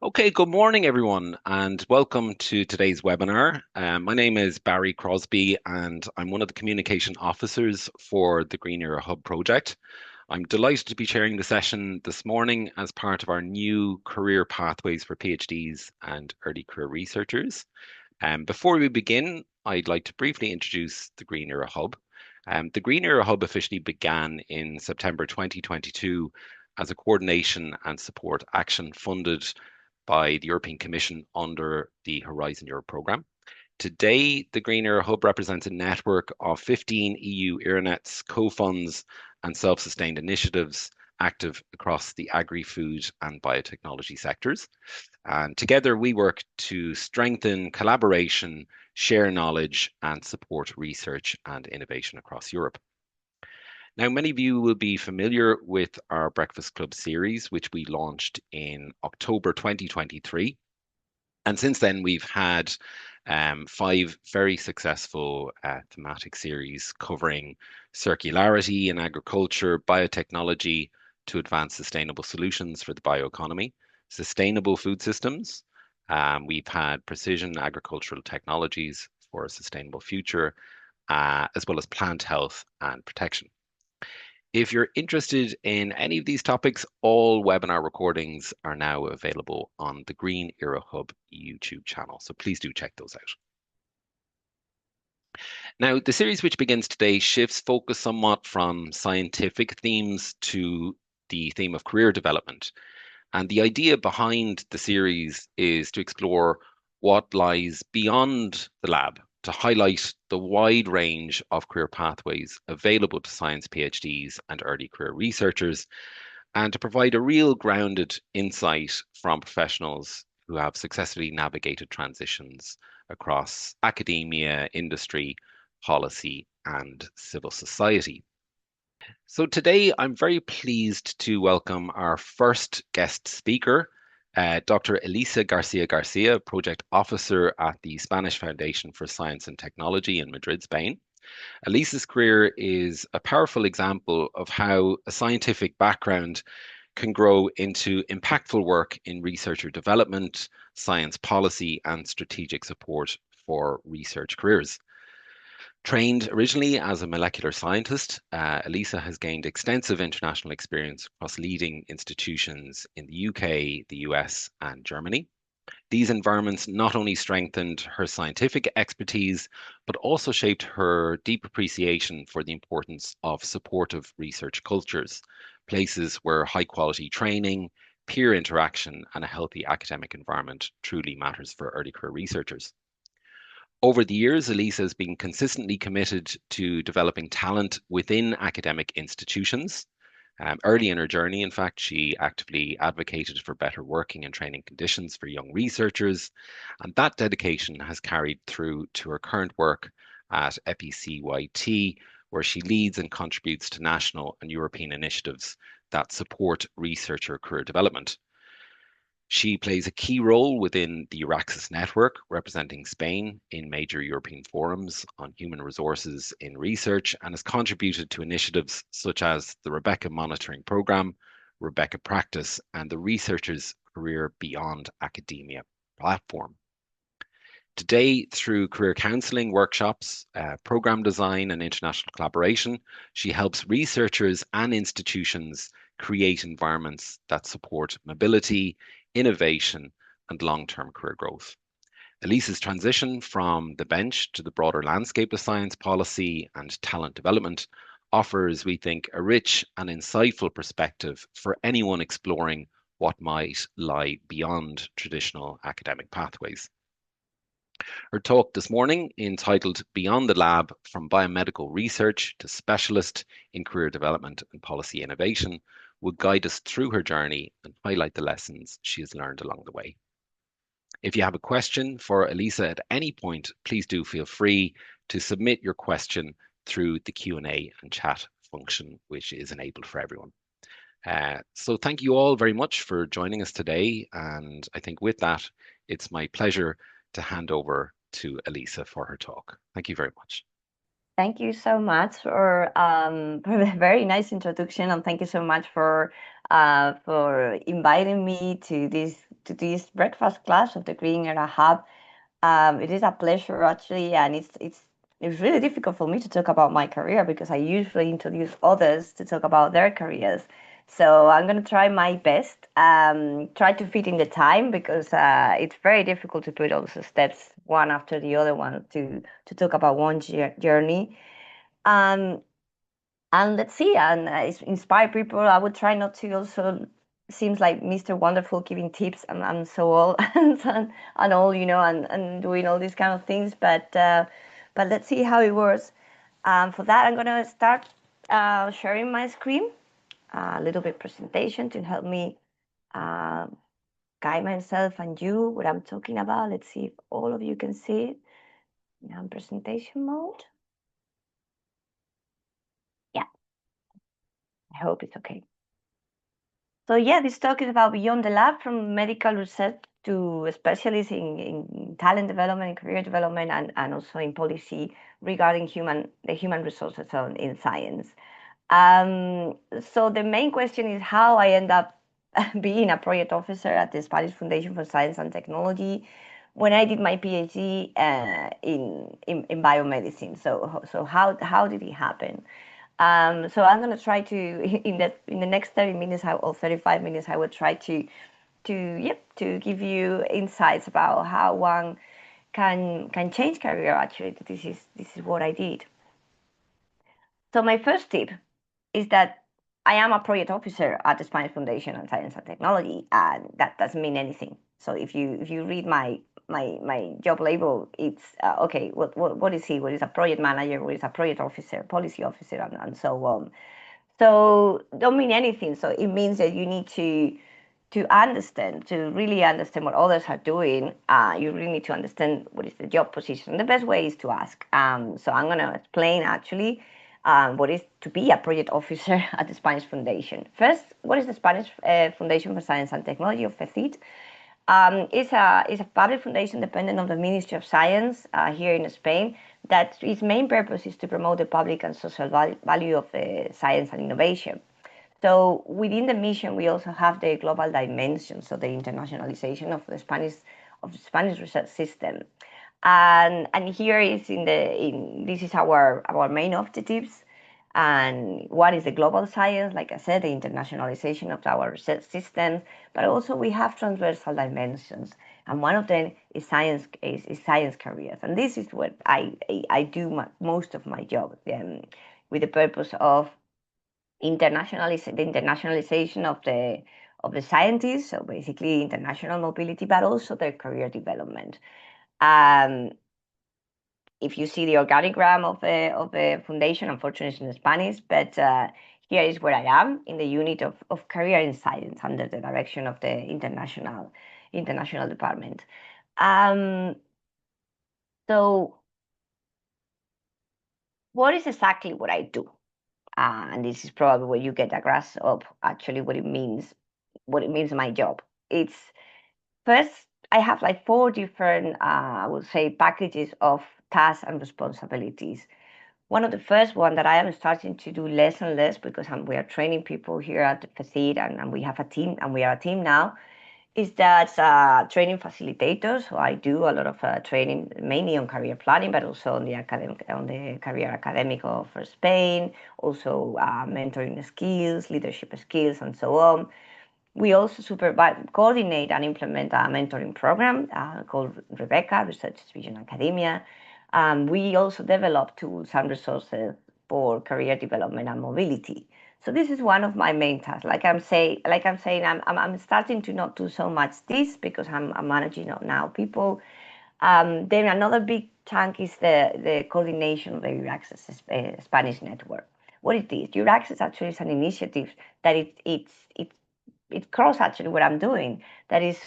Okay, good morning, everyone, and welcome to today's webinar. My name is Barry Crosby, and I'm one of the communication officers for the Green Era Hub project. I'm delighted to be chairing the session this morning as part of our new career pathways for PhDs and early career researchers. Before we begin, I'd like to briefly introduce the Green Era Hub. The Green Era Hub officially began in September 2022 as a coordination and support action funded by the European Commission under the Horizon Europe programme. Today, the Green Era Hub represents a network of 15 EU ERNets, co-funds, and self-sustained initiatives active across the agri-food and biotechnology sectors. And together we work to strengthen collaboration, share knowledge, and support research and innovation across Europe. Now, many of you will be familiar with our Breakfast Club series, which we launched in October 2023. And since then, we've had five very successful thematic series covering circularity in agriculture, biotechnology to advance sustainable solutions for the bioeconomy, sustainable food systems. We've had precision agricultural technologies for a sustainable future, as well as plant health and protection. If you're interested in any of these topics, all webinar recordings are now available on the Green Era Hub YouTube channel. So please do check those out. Now, the series which begins today shifts focus somewhat from scientific themes to the theme of career development. And the idea behind the series is to explore what lies beyond the lab, to highlight the wide range of career pathways available to science PhDs and early career researchers, and to provide a real grounded insight from professionals who have successfully navigated transitions across academia, industry, policy, and civil society. So today I'm very pleased to welcome our first guest speaker, Dr. Elisa Garcia Garcia, Project Officer at the Spanish Foundation for Science and Technology in Madrid, Spain. Elisa's career is a powerful example of how a scientific background can grow into impactful work in researcher development, science policy, and strategic support for research careers. Trained originally as a molecular scientist, Elisa has gained extensive international experience across leading institutions in the UK, the US, and Germany. These environments not only strengthened her scientific expertise, but also shaped her deep appreciation for the importance of supportive research cultures, places where high quality training, peer interaction, and a healthy academic environment truly matters for early career researchers. Over the years, Elisa has been consistently committed to developing talent within academic institutions. Early in her journey, in fact, she actively advocated for better working and training conditions for young researchers, and that dedication has carried through to her current work at EPCYT, where she leads and contributes to national and European initiatives that support researcher career development. She plays a key role within the Euraxis network, representing Spain in major European forums on human resources in research, and has contributed to initiatives such as the Rebecca Monitoring Programme, Rebecca Practice, and the Researcher's Career Beyond Academia platform. Today, through career counselling workshops, programme design, and international collaboration, she helps researchers and institutions create environments that support mobility, innovation, and long-term career growth. Elisa's transition from the bench to the broader landscape of science policy and talent development offers, we think, a rich and insightful perspective for anyone exploring what might lie beyond traditional academic pathways. Her talk this morning, entitled Beyond the Lab From Biomedical Research to Specialist in Career Development and Policy Innovation, will guide us through her journey and highlight the lessons she has learned along the way. If you have a question for Elisa at any point, please do feel free to submit your question through the Q&A and chat function, which is enabled for everyone. So thank you all very much for joining us today. And I think with that, it's my pleasure to hand over to Elisa for her talk. Thank you very much. Thank you so much for the very nice introduction, and thank you so much for for inviting me to this breakfast class of the Green Era Hub. It is a pleasure actually, and it's really difficult for me to talk about my career because I usually introduce others to talk about their careers. So I'm gonna try my best, try to fit in the time because it's very difficult to put all the steps one after the other one to talk about one journey. Um, and let's see, and inspire people. I would try not to also seems like Mr. Wonderful giving tips and so all and all, and doing all these kind of things. But let's see how it works. For that, I'm gonna start sharing my screen, a little bit presentation to help me uh, guide myself and you what I'm talking about. Let's see if all of you can see it. Now in presentation mode. Yeah, I hope it's okay. So yeah, this talk is about beyond the lab, from medical research to specialists in talent development, and career development, and also in policy regarding the human resources in science. So the main question is how I end up being a project officer at the Spanish Foundation for Science and Technology when I did my PhD in biomedicine. So how did it happen? So I'm going to try to in the next 30 minutes or 35 minutes I will try to give you insights about how one can change career. Actually, this is what I did. So my first tip is that I am a project officer at the Spanish Foundation on Science and Technology, and that doesn't mean anything. So if you read my job label, it's okay. What is he? What is a project manager? What is a project officer, policy officer, and so on. So don't mean anything. So it means that you need to really understand what others are doing. You really need to understand what is the job position. The best way is to ask. So I'm going to explain actually what is to be a project officer at the Spanish Foundation. First, what is the Spanish Foundation for Science and Technology, or FECIT? It's a public foundation dependent on the Ministry of Science here in Spain, that its main purpose is to promote the public and social value of science and innovation. So within the mission, we also have the global dimension, so the internationalization of the Spanish research system. And here is this is our main objectives. And what is the global science? Like I said, the internationalization of our research systems, but also we have transversal dimensions. And one of them is science careers. And this is what I do most of my job, with the purpose of the internationalization of the scientists, so basically international mobility, but also their career development. Um, if you see the organigram of the foundation, unfortunately it's in Spanish, but here is where I am in the unit of career in science under the direction of the international department. Um, so what is exactly what I do? And this is probably where you get a grasp of actually what it means my job. It's first, I have like four different, I would say, packages of tasks and responsibilities. One of the first one that I am starting to do less and less because we are training people here at the facility, and we have a team, and we are a team now, is that training facilitators. So I do a lot of training, mainly on career planning, but also on the career academic for Spain, also mentoring skills, leadership skills, and so on. We also supervise, coordinate, and implement a mentoring program called Rebecca, Research Vision Academia. We also develop tools and resources for career development and mobility. So this is one of my main tasks. Like I'm saying, I'm starting to not do so much this because I'm managing now people. Then another big chunk is the coordination of the Your Access Spanish network. What it is, Your Access actually is an initiative that it cross actually what I'm doing. That is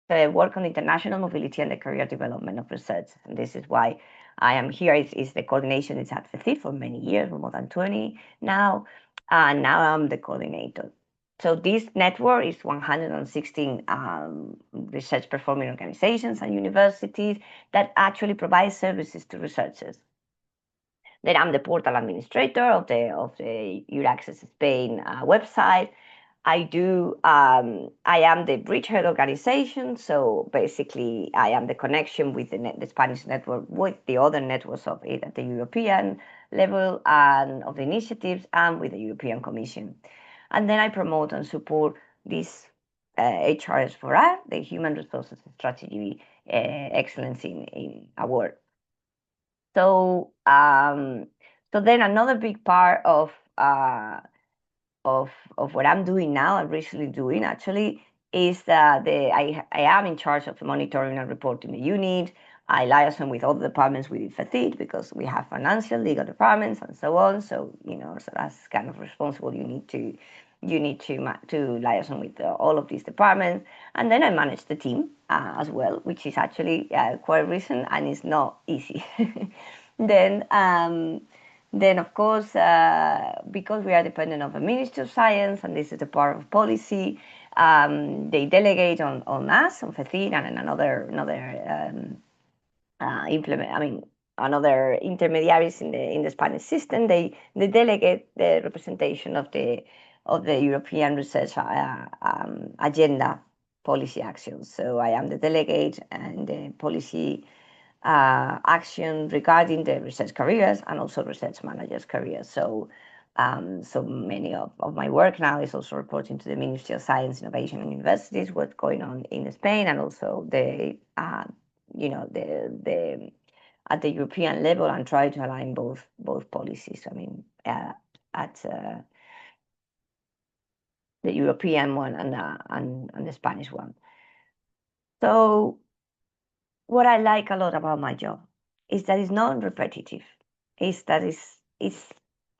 work on international mobility and the career development of research. And this is why I am here. Is the coordination is at FECIT for many years, for more than 20 now. And now I'm the coordinator. So this network is 116 research performing organizations and universities that actually provide services to researchers. Then I'm the portal administrator of the Your Access Spain website. I do. I am the bridgehead organization, so basically, I am the connection with the Spanish network with the other networks of it at the European level and of the initiatives and with the European Commission. And then I promote and support this HRS4R, the Human Resources Strategy Excellence in Award. So, so then another big part of of what I'm doing now, I'm recently doing actually, is that I am in charge of monitoring and reporting the unit. I liaison with all the departments within FACIT because we have financial, legal departments, and so on. So so that's kind of responsible. You need to liaison with all of these departments, and then I manage the team as well, which is actually quite recent and it's not easy. then. Then, of course, because we are dependent on the Ministry of Science, and this is a part of policy, they delegate on us, on FECIN, and another implement. I mean, another intermediaries in the Spanish system. They delegate the representation of the European research agenda policy actions. So I am the delegate and the policy action regarding the research careers and also research managers' careers. So many of my work now is also reporting to the Ministry of Science, Innovation, and Universities, what's going on in Spain, and also the at the European level, and try to align both policies. I mean, at the European one and the Spanish one. So what I like a lot about my job is that it's non-repetitive. Is that it's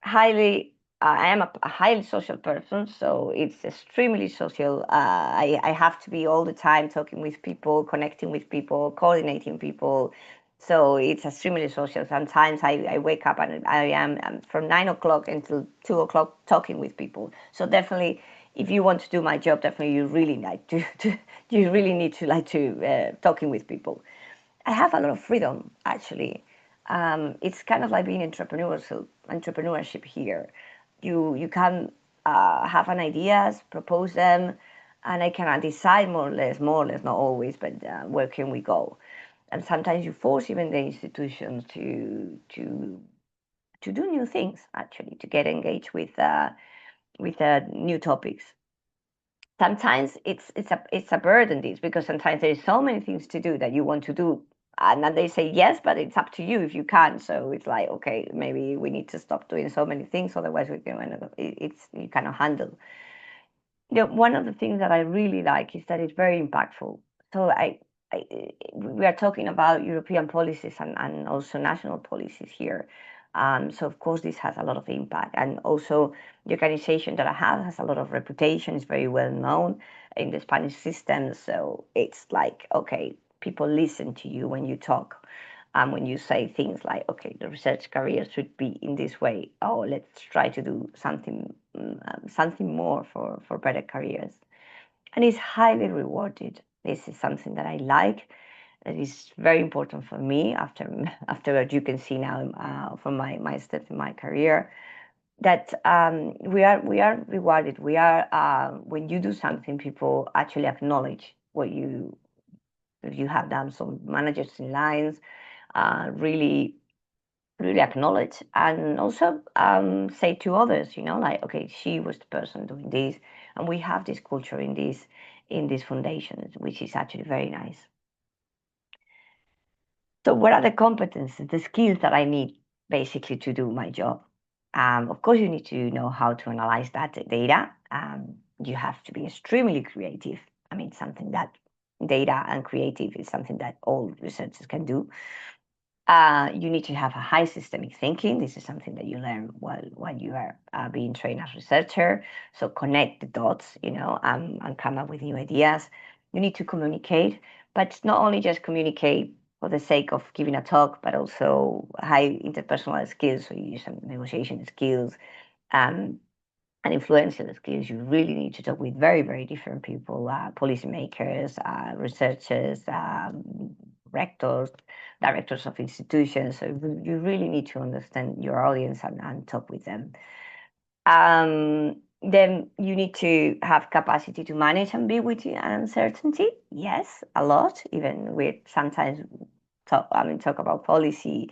highly. I am a highly social person, so it's extremely social. I have to be all the time talking with people, connecting with people, coordinating people. So it's extremely social. Sometimes I wake up and I am from 9 o'clock until 2 o'clock talking with people. So definitely, if you want to do my job, definitely you really like to you really need to like to talking with people. I have a lot of freedom actually. It's kind of like being entrepreneurship here. You can have an ideas, propose them, and I can decide more or less, not always, but where can we go? And sometimes you force even the institutions to do new things actually, to get engaged with new topics. Sometimes it's a burden, this, because sometimes there's so many things to do that you want to do, and then they say yes, but it's up to you if you can. So it's like, okay, maybe we need to stop doing so many things, otherwise we can it's you cannot handle. One of the things that I really like is that it's very impactful. So I we are talking about European policies and also national policies here. So of course this has a lot of impact, and also the organization that I have has a lot of reputation. It's very well known in the Spanish system. So it's like, okay, people listen to you when you talk. When you say things like, okay, the research career should be in this way. Oh, let's try to do something more for better careers. And it's highly rewarded. This is something that I like. That is very important for me after what you can see now from my steps in my career. That we are rewarded. We are when you do something, people actually acknowledge what you have done. So managers in lines really acknowledge and also say to others, like, okay, she was the person doing this, and we have this culture in this foundation, which is actually very nice. So what are the competences, the skills that I need basically to do my job? Of course, you need to know how to analyze that data. You have to be extremely creative. I mean, something that data and creative is something that all researchers can do. You need to have a high systemic thinking. This is something that you learn while you are being trained as a researcher. So connect the dots, and come up with new ideas. You need to communicate, but it's not only just communicate for the sake of giving a talk, but also high interpersonal skills. So you use some negotiation skills, um, and influential skills. You really need to talk with very, very different people, policymakers, researchers, rectors, directors of institutions. So you really need to understand your audience and talk with them. Then you need to have capacity to manage ambiguity and uncertainty. Yes, a lot. Even with sometimes talk about policy,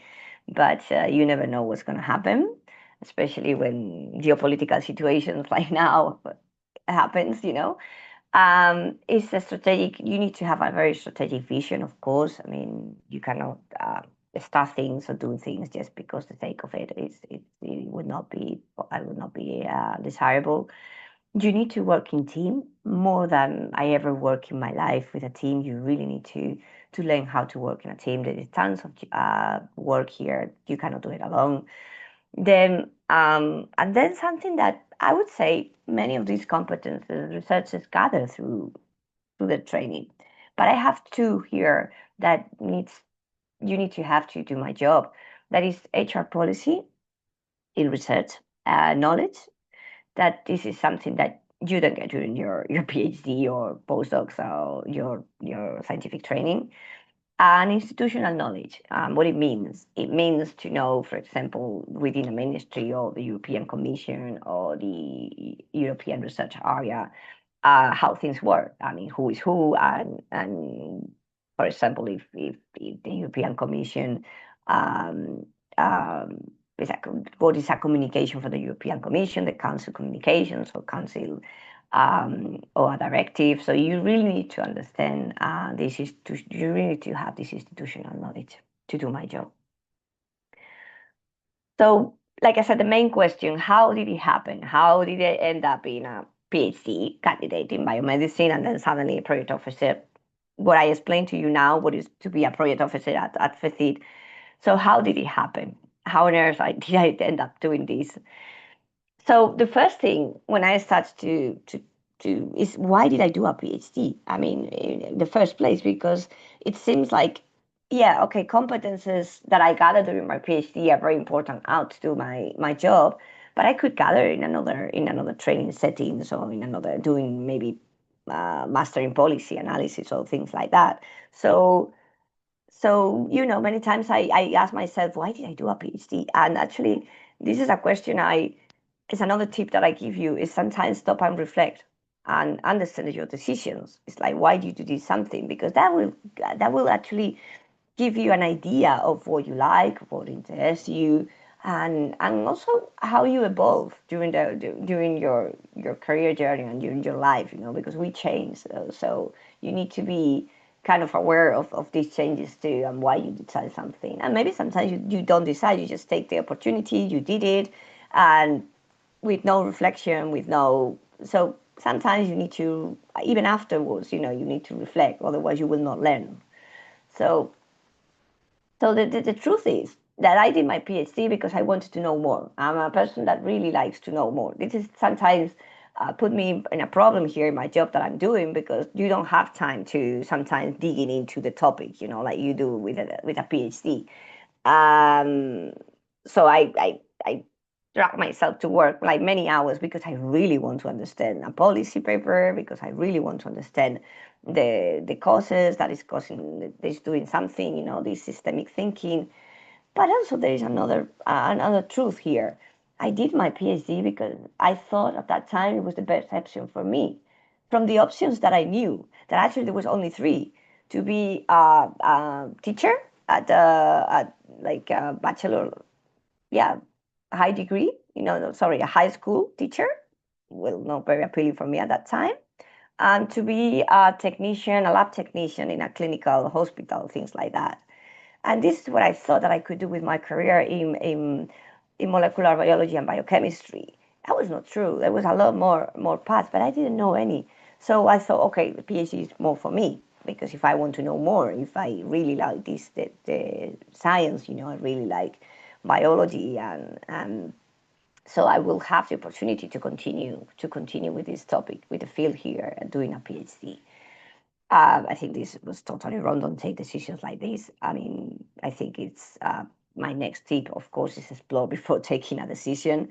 but you never know what's going to happen, especially when geopolitical situations like now happens. It's a strategic. You need to have a very strategic vision, of course. I mean, you cannot start things or do things just because the sake of it. It would not be. I would not be desirable. You need to work in team more than I ever work in my life with a team. You really need to learn how to work in a team. There is tons of work here. You cannot do it alone. And then something that I would say many of these competences researchers gather through the training. But I have two here that needs you need to have to do my job. That is HR policy in research knowledge. That this is something that you don't get during your PhD or postdocs or your scientific training. And institutional knowledge, what it means. It means to know, for example, within a ministry or the European Commission or the European Research Area, how things work. I mean, who is who, and for example, if the European Commission um, um, what is a communication for the European Commission, the Council communications or Council or a directive. So you really need to understand this is you really need to have this institutional knowledge to do my job. So, like I said, the main question: how did it happen? How did I end up being a PhD candidate in biomedicine and then suddenly a project officer? What I explained to you now, what is to be a project officer at FECID. So, how did it happen? How on earth did I end up doing this? So the first thing when I start to is why did I do a PhD? I mean, in the first place, because it seems like, yeah, okay, competences that I gathered during my PhD are very important out to do my job, but I could gather in another training setting, so in another doing maybe master in policy analysis or things like that. So many times I ask myself, why did I do a PhD? And actually, this is a question it's another tip that I give you is sometimes stop and reflect and understand your decisions. It's like, why do you do this something? Because that will actually give you an idea of what you like, what interests you, and also how you evolve during your career journey and during your life. Because we change, so you need to be kind of aware of these changes too and why you decide something. And maybe sometimes you don't decide, you just take the opportunity, you did it, and with no reflection, with no. So sometimes you need to, even afterwards, you need to reflect, otherwise you will not learn. So the truth is that I did my PhD because I wanted to know more. I'm a person that really likes to know more. This is sometimes put me in a problem here in my job that I'm doing because you don't have time to sometimes digging into the topic, like you do with a PhD. Um, so I drag myself to work like many hours because I really want to understand a policy paper, because I really want to understand the causes that is causing this doing something, this systemic thinking. But also there is another truth here. I did my PhD because I thought at that time it was the best option for me. From the options that I knew, that actually there was only three: to be a teacher at like a bachelor, yeah, high degree, no, sorry, a high school teacher. Well, not very appealing for me at that time. And to be a technician, a lab technician in a clinical hospital, things like that. And this is what I thought that I could do with my career in molecular biology and biochemistry. That was not true. There was a lot more paths, but I didn't know any. So I thought, okay, the PhD is more for me because if I want to know more, if I really like the science, I really like biology, and so I will have the opportunity to continue with this topic, with the field here, and doing a PhD. I think this was totally wrong. Don't take decisions like this. I mean, I think it's my next tip, of course, is explore before taking a decision,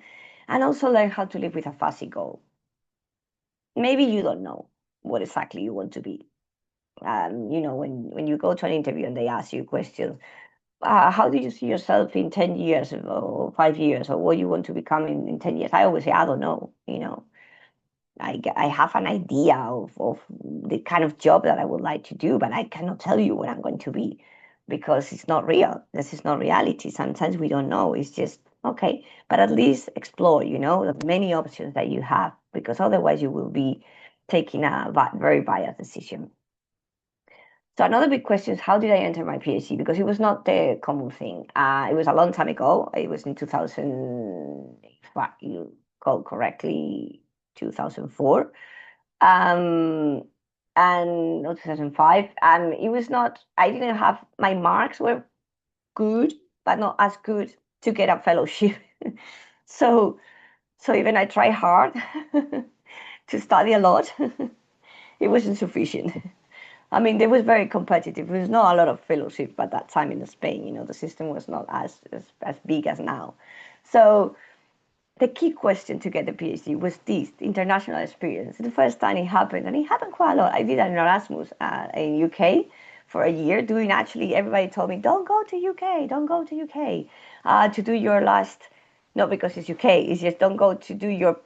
and also learn how to live with a fuzzy goal. Maybe you don't know what exactly you want to be. When you go to an interview and they ask you questions, how do you see yourself in 10 years or 5 years, or what you want to become in 10 years? I always say, I don't know. I have an idea of the kind of job that I would like to do, but I cannot tell you what I'm going to be because it's not real. This is not reality. Sometimes we don't know. It's just okay, but at least explore, the many options that you have because otherwise you will be taking a very biased decision. So another big question is how did I enter my PhD? Because it was not the common thing. It was a long time ago. It was in 2000, if you call correctly, 2004, um, and no, 2005. And it was not. I didn't have my marks were good, but not as good to get a fellowship. so so even I tried hard to study a lot. It wasn't sufficient. I mean, it was very competitive. There was not a lot of fellowship at that time in Spain. The system was not as big as now. So the key question to get the PhD was this international experience. The first time it happened, and it happened quite a lot. I did an Erasmus in UK for a year, doing actually, everybody told me, don't go to UK, don't go to UK to do your last, not because it's UK, it's just don't go to do your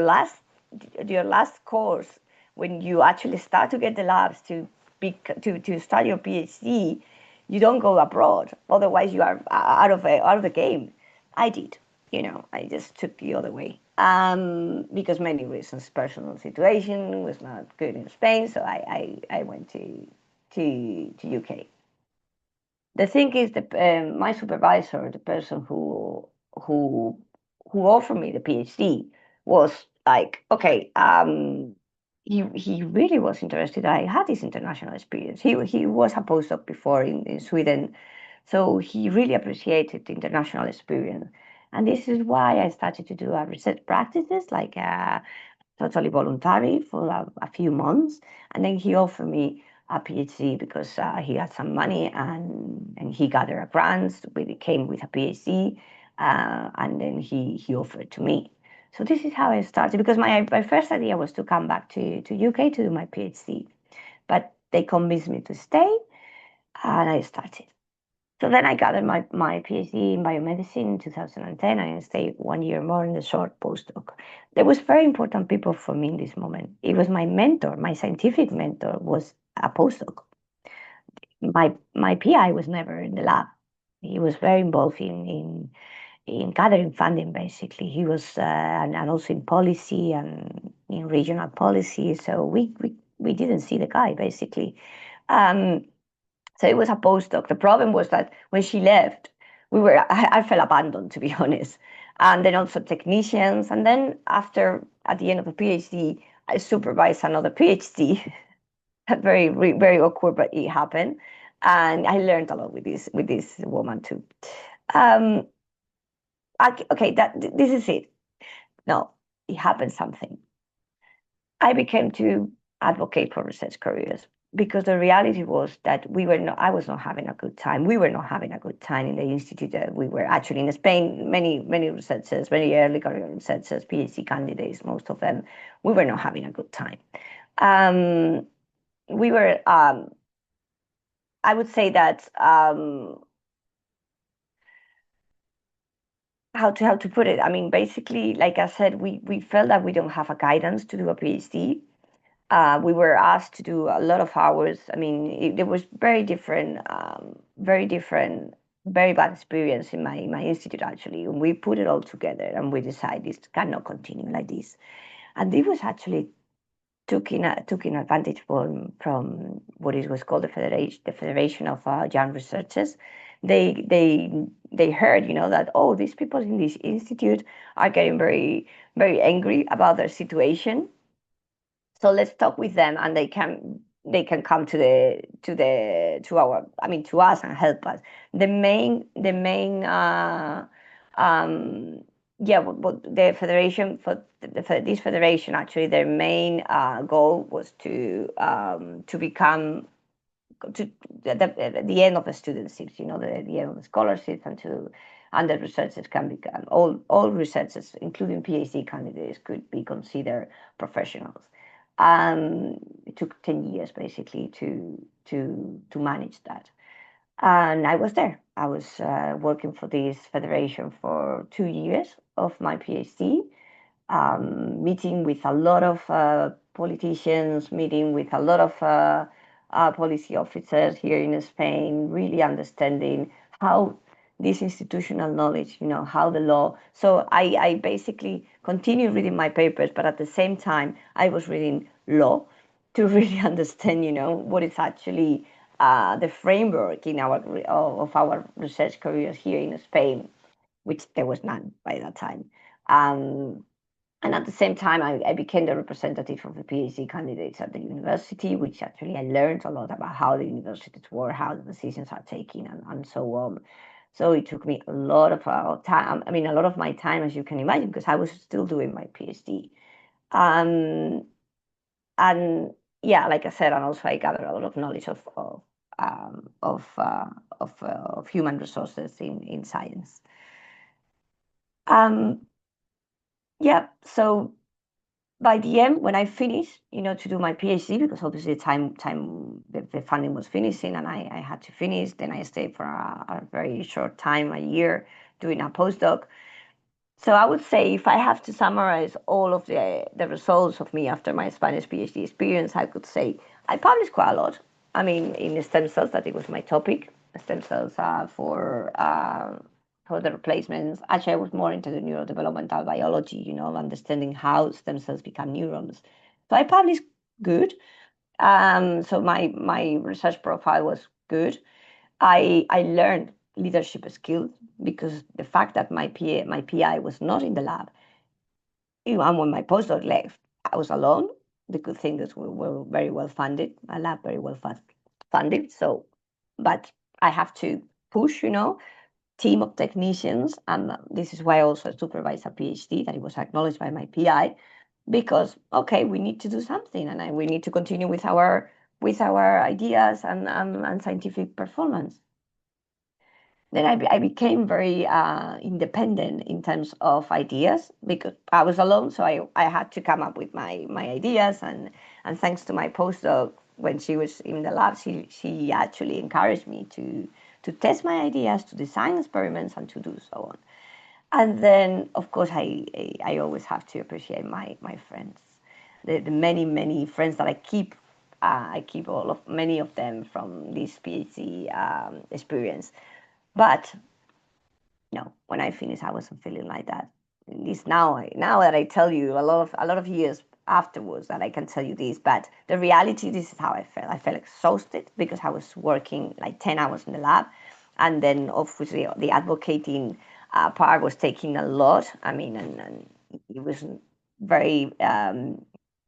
last course when you actually start to get the labs to start your PhD. You don't go abroad, otherwise you are out of the game. I did. I just took the other way because many reasons. Personal situation was not good in Spain, so I went to UK. The thing is that my supervisor, the person who who offered me the PhD, was like, okay, he really was interested. I had this international experience. He was a postdoc before in Sweden, so he really appreciated the international experience. And this is why I started to do research practices, like totally voluntary for a few months. And then he offered me a PhD because he had some money and he gathered a grant. We came with a PhD, and then he offered to me. So this is how I started because my first idea was to come back to UK to do my PhD, but they convinced me to stay, and I started. So then I got my PhD in biomedicine in 2010. I stayed 1 year more in the short postdoc. There was very important people for me in this moment. It was my mentor, my scientific mentor was a postdoc. My PI was never in the lab. He was very involved in gathering funding, basically. He was, and also in policy and in regional policy. So we didn't see the guy, basically. Um, so it was a postdoc. The problem was that when she left, I felt abandoned, to be honest. And then also technicians. And then at the end of the PhD, I supervised another PhD. Very awkward, but it happened. And I learned a lot with this woman too. Um, okay, this is it. No, it happened something. I became to advocate for research careers because the reality was that I was not having a good time. We were not having a good time in the institute that we were actually in Spain. Many researchers, many early career researchers, PhD candidates, most of them, we were not having a good time. Um, we were, I would say that, how to put it? I mean, basically, like I said, we felt that we don't have a guidance to do a PhD. We were asked to do a lot of hours. I mean, it was very different, very bad experience in my institute actually. And we put it all together and we decided this cannot continue like this. And it was actually took in advantage from what it was called the Federation of Young Researchers. They heard, that, oh, these people in this institute are getting very very angry about their situation, so let's talk with them, and they can come to us and help us. The main um, yeah, but the federation for this federation, actually their main goal was to become to the end of the studentships, the end of the scholarships, and the researchers can become all researchers, including PhD candidates, could be considered professionals. It took 10 years basically to manage that. And I was there. I was working for this federation for 2 years of my PhD. meeting with a lot of politicians, meeting with a lot of policy officers here in Spain, really understanding how this institutional knowledge, how the law. So I basically continued reading my papers, but at the same time, I was reading law to really understand, what is actually the framework in of our research careers here in Spain, which there was none by that time. Um, and at the same time, I became the representative of the PhD candidates at the university, which actually I learned a lot about how the universities work, how the decisions are taken, and so on. So it took me a lot of time. I mean, a lot of my time, as you can imagine, because I was still doing my PhD. Um, and yeah, like I said, and also I gathered a lot of knowledge um, of, uh, of human resources in science. Um, yeah, so by the end, when I finished, to do my PhD, because obviously the funding was finishing, and I had to finish. Then I stayed for a very short time, a year, doing a postdoc. So I would say, if I have to summarize all of the results of me after my Spanish PhD experience, I could say I published quite a lot. I mean, in stem cells, that it was my topic, stem cells for the replacements. Actually, I was more into the neurodevelopmental biology, understanding how stem cells become neurons. So I published good. So my research profile was good. I learned leadership skills, because the fact that my PI was not in the lab, even when my postdoc left, I was alone. The good thing is we were very well funded, a lab very well funded. So, but I have to push, team of technicians, and this is why I also supervised a PhD that it was acknowledged by my PI, because okay, we need to do something, and we need to continue with our ideas and scientific performance. Then I became very independent in terms of ideas, because I was alone, so I had to come up with my ideas, and thanks to my postdoc, when she was in the lab, she actually encouraged me to test my ideas, to design experiments, and to do so on. And then, of course, I always have to appreciate my friends, the many friends that I keep. I keep all of many of them from this PhD experience. But no, when I finished, I wasn't feeling like that. At least now that I tell you, a lot of years afterwards, that I can tell you this. But the reality, this is how I felt. I felt exhausted, because I was working like 10 hours in the lab, and then obviously the advocating part was taking a lot. I mean, and it was very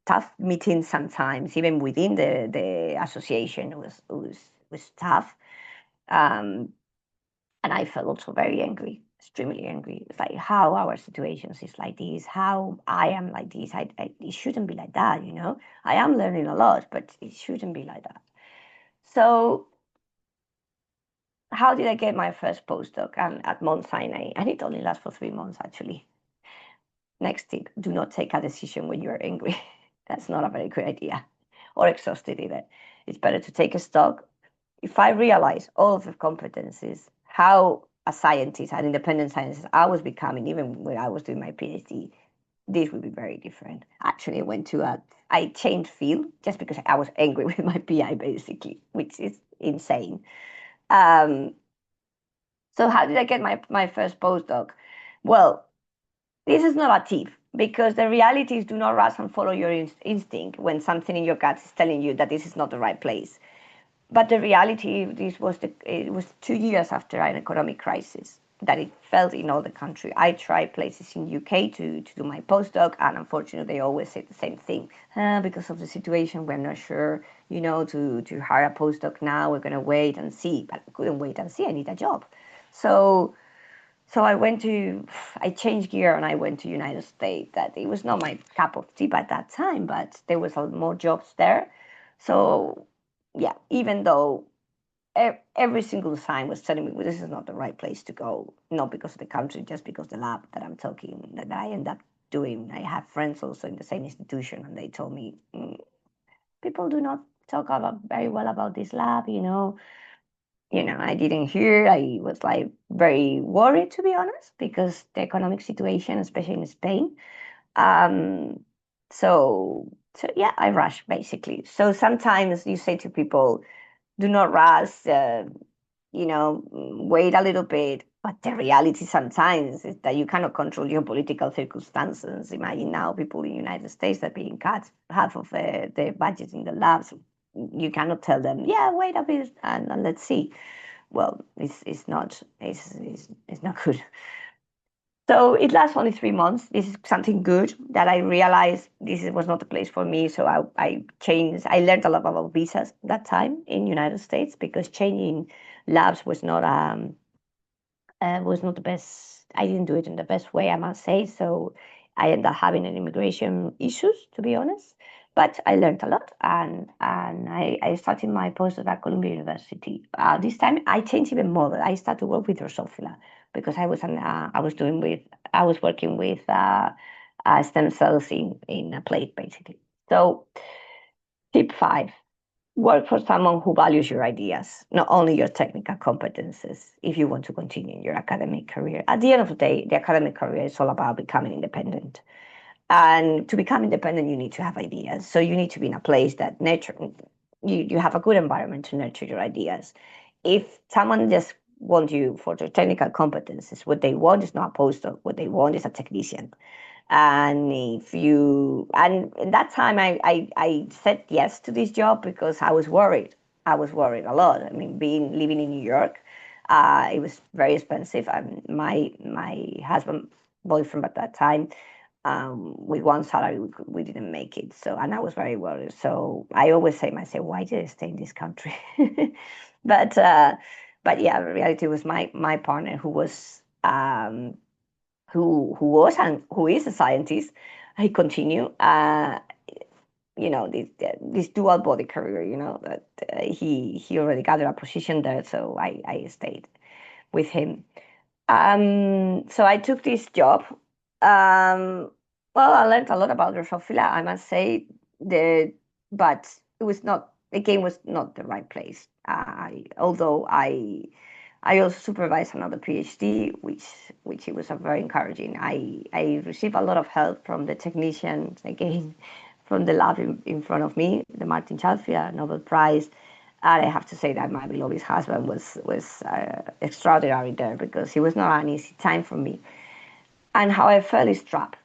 tough meetings sometimes, even within the association. It was tough. Um, and I felt also very angry, extremely angry. It's like, how our situations is like this, how I am like this. It shouldn't be like that. I am learning a lot, but it shouldn't be like that. So how did I get my first postdoc at Mount Sinai? And it only lasts for 3 months, actually. Next tip, do not take a decision when you're angry. That's not a very good idea, or exhausted either. It's better to take a stock. If I realize all of the competencies, how a scientist, an independent scientist I was becoming, even when I was doing my PhD, this would be very different. Actually, I changed field just because I was angry with my PI, basically, which is insane. Um, so how did I get my first postdoc? Well, this is not a tip, because the reality is, do not rush and follow your instinct when something in your gut is telling you that this is not the right place. But the reality, it was 2 years after an economic crisis that it felt in all the country. I tried places in UK to do my postdoc, and unfortunately, they always say the same thing. Because of the situation, we're not sure, to hire a postdoc now. We're going to wait and see. But I couldn't wait and see. I need a job. So so I changed gear, and I went to United States. That it was not my cup of tea at that time, but there was more jobs there. So yeah, even though every single sign was telling me, well, this is not the right place to go, not because of the country, just because the lab that I'm talking, that I end up doing. I have friends also in the same institution, and they told me, people do not talk about very well about this lab, I didn't hear. I was like very worried, to be honest, because the economic situation, especially in Spain, Um, so yeah, I rush basically. So sometimes you say to people, do not rush, wait a little bit. But the reality sometimes is that you cannot control your political circumstances. Imagine now people in the United States are being cut half of the budget in the labs. You cannot tell them, yeah, wait a bit and let's see. Well, it's not good. So it lasts only 3 months. This is something good that I realized was not the place for me. So I changed. I learned a lot about visas that time in United States because changing labs was not the best. I didn't do it in the best way, I must say. So I ended up having an immigration issues, to be honest. But I learned a lot, and I started my postdoc at Columbia University. This time I changed even more. I started to work with Drosophila because I was working with stem cells in a plate basically. So tip five: work for someone who values your ideas, not only your technical competences, if you want to continue your academic career. At the end of the day, the academic career is all about becoming independent. And to become independent, you need to have ideas. So you need to be in a place that you have a good environment to nurture your ideas. If someone just wants you for their technical competences, what they want is not a postdoc, what they want is a technician. And if you and at that time I said yes to this job because I was worried a lot. I mean, being living in New York, it was very expensive, and my husband boyfriend at that time, with one salary we didn't make it. So, and I was very worried. So I always say myself, why did I stay in this country? but but yeah, the reality was my partner who was and who is a scientist. He continued, this dual body career. That he already gathered a position there, so I stayed with him. So I took this job. Um, well, I learned a lot about Drosophila, I must say. But it was not, again, was not the right place. Although I also supervised another PhD, which it was a very encouraging. I received a lot of help from the technicians, again, from the lab in front of me, the Martin Chalfia Nobel Prize. And I have to say that my beloved husband was extraordinary there because it was not an easy time for me. And how I felt is trapped,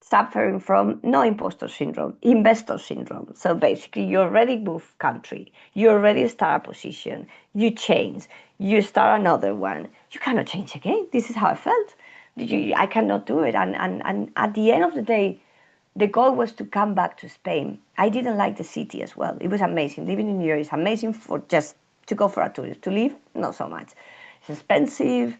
suffering from no imposter syndrome, investor syndrome. So basically, you already move country, you already start a position, you change, you start another one. You cannot change again. This is how I felt. I cannot do it. And at the end of the day, the goal was to come back to Spain. I didn't like the city as well. It was amazing. Living in New York is amazing for just to go for a tourist. To live, not so much. It's expensive.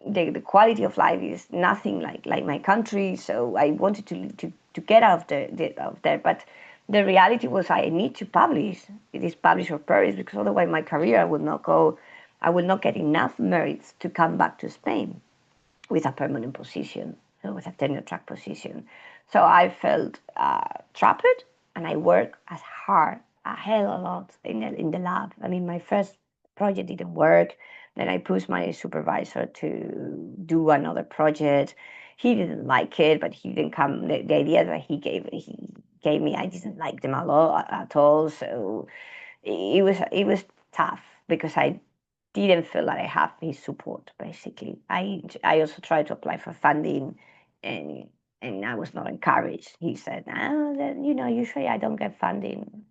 The quality of life is nothing like my country. So I wanted to get out of there. But the reality was I need to publish. It is publish or perish because otherwise my career would not go. I would not get enough merits to come back to Spain with a permanent position, so with a tenure track position. So I felt trapped, and I worked as hard, a hell of a lot in the lab. I mean, my first project didn't work. Then I pushed my supervisor to do another project. He didn't like it, but he didn't come. The idea that he gave me, I didn't like them a lot at all. So it was tough because I didn't feel that I have his support. Basically, I also tried to apply for funding, and I was not encouraged. He said, then, usually I don't get funding.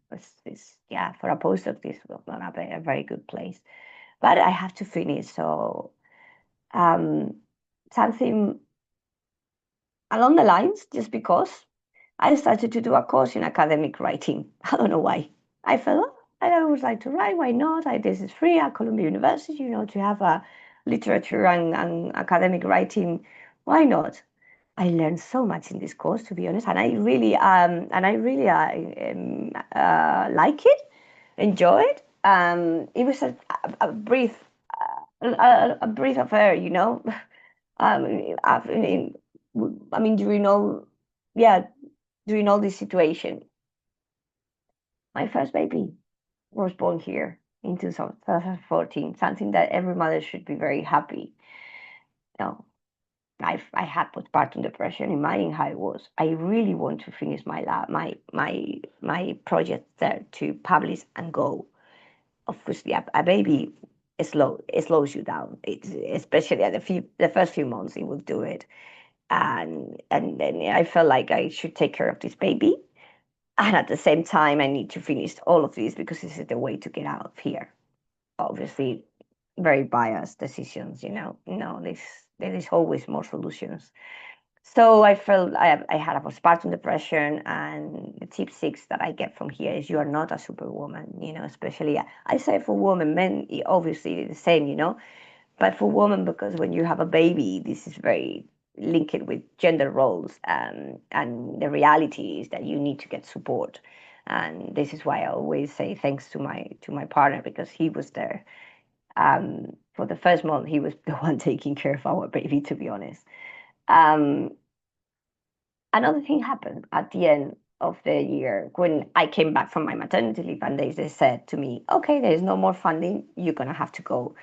Yeah, for a postdoc, this was not a very good place, but I have to finish. So um, something along the lines, just because I started to do a course in academic writing. I don't know why. I felt, I always like to write. Why not? This is free at Columbia University, to have a literature and academic writing. Why not? I learned so much in this course, to be honest, and I really like it, enjoy it. It was a breath, a breath of air. I mean, yeah, during all this situation, my first baby was born here in 2014, something that every mother should be very happy. No, I had postpartum depression. Imagine how it was. I really want to finish my lab, my project there to publish and go. Obviously, a baby it slows you down. It's especially at the first few months it will do it, and then I felt like I should take care of this baby, and at the same time I need to finish all of this because this is the way to get out of here. Obviously, very biased decisions. No, there is always more solutions. So I felt I had a postpartum depression, and the tip six that I get from here is you are not a superwoman. Especially I say for women, men obviously the same. But for women, because when you have a baby, this is very linked with gender roles, and the reality is that you need to get support. And this is why I always say thanks to my partner, because he was there. For the first month, he was the one taking care of our baby, to be honest. Um, Another thing happened at the end of the year when I came back from my maternity leave, and they said to me, okay, there's no more funding, you're going to have to go.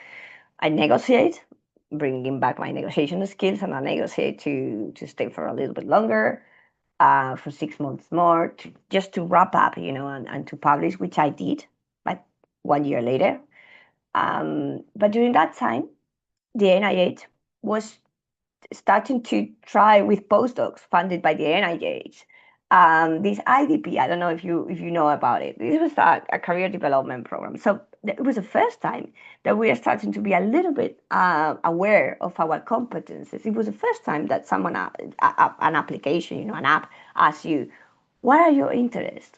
I negotiate, bringing back my negotiation skills, and I negotiate to stay for a little bit longer, for 6 months more, just to wrap up, and to publish, which I did, like 1 year later. But during that time, the NIH was starting to try with postdocs funded by the NIH. This IDP, I don't know if you know about it. This was a career development program. So it was the first time that we are starting to be a little bit aware of our competences. It was the first time that someone, an application, an app, asks you, "What are your interests?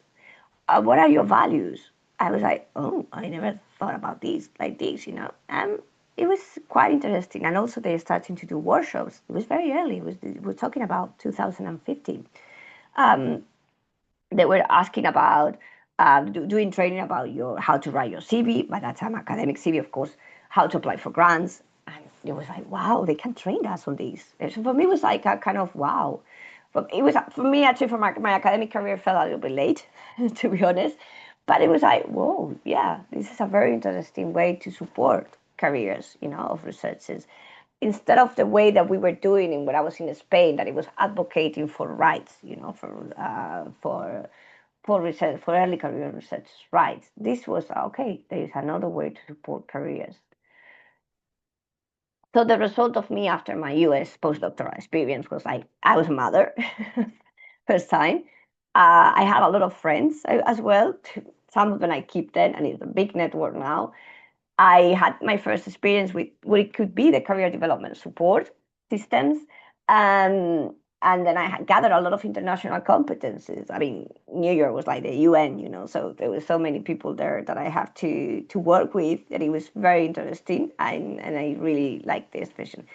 What are your values?" I was like, oh, I never thought about this like this. It was quite interesting. And also they're starting to do workshops. It was very early. We're talking about 2015. Um, they were asking about doing training about how to write your CV. By that time, academic CV, of course, how to apply for grants. And it was like, wow, they can train us on this. So for me, it was like a kind of wow. But it was for me actually for my academic career fell a little bit late, to be honest. But it was like, whoa, yeah, this is a very interesting way to support careers, of researchers. Instead of the way that we were doing it when I was in Spain, that it was advocating for rights, for research, for early career research rights. This was okay. There is another way to support careers. So the result of me after my US postdoctoral experience was like I was a mother, first time. I had a lot of friends as well. Some of them I keep then, and it's a big network now. I had my first experience with what it could be the career development support systems. Um, and then I gathered a lot of international competencies. I mean, New York was like the UN, so there were so many people there that I have to work with that it was very interesting, and I really liked the expression.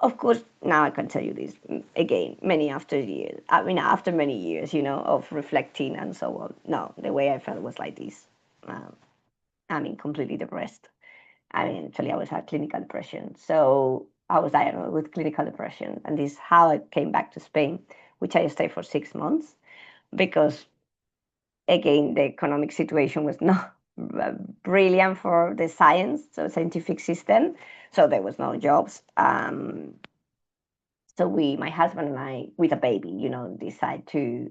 Of course, now I can tell you this again, after many years, of reflecting and so on. No, the way I felt was like this. Um, completely depressed. Actually, I was had clinical depression. So I was diagnosed with clinical depression. And this is how I came back to Spain, which I stayed for 6 months because, again, the economic situation was not brilliant for the scientific system. So there was no jobs. So my husband and I, with a baby, decide to